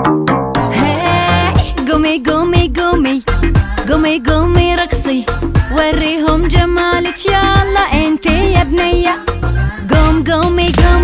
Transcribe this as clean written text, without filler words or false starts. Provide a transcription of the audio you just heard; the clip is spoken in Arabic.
هاي قومي قومي قومي قومي قومي رقصي وريهم جمالك يلا انتي يا بنية. قوم قومي قومي